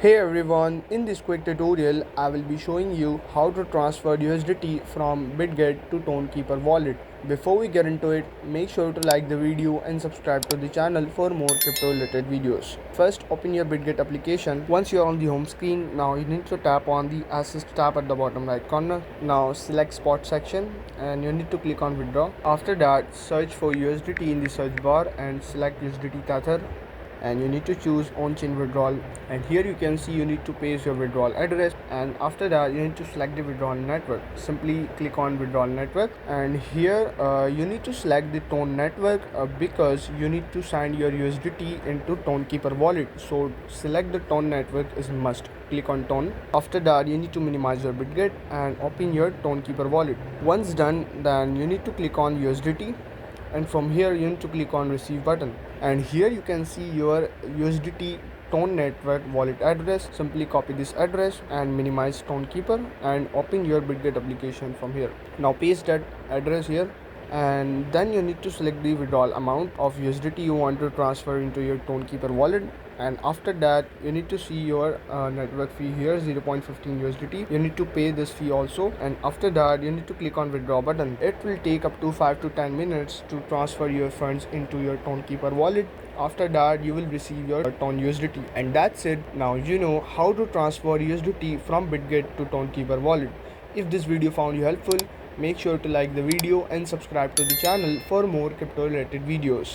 Hey everyone, in this quick tutorial I will be showing you how to transfer USDT from Bitget to Tonkeeper wallet. Before we get into it, make sure to like the video and subscribe to the channel for more crypto related videos. First, open your Bitget application. Once you are on the home screen, now you need to tap on the assist tab at the bottom right corner. Now select spot section and you need to click on withdraw. After that, search for USDT in the search bar and select USDT Tether, and you need to choose on chain withdrawal, and here you can see you need to paste your withdrawal address, and after that you need to select the withdrawal network. Simply click on withdrawal network, and here you need to select the Tone network because you need to send your USDT into Tonkeeper wallet, so select the Tone network is must. Click on Tone. After that you need to minimize your Bitget and open your Tonkeeper wallet. Once done, then you need to click on USDT, and from here you need to click on receive button, and here you can see your USDT Tone network wallet address. Simply copy this address and minimize Tonkeeper and open your Bitget application from here. Now paste that address here, and then you need to select the withdrawal amount of USDT you want to transfer into your Tonkeeper wallet, and after that you need to see your network fee here, 0.15 USDT. You need to pay this fee also, and after that you need to click on withdraw button. It will take up to 5 to 10 minutes to transfer your funds into your Tonkeeper wallet. After that you will receive your Ton USDT, and that's it. Now you know how to transfer USDT from Bitget to Tonkeeper wallet. If this video found you helpful, make sure to like the video and subscribe to the channel for more crypto related videos.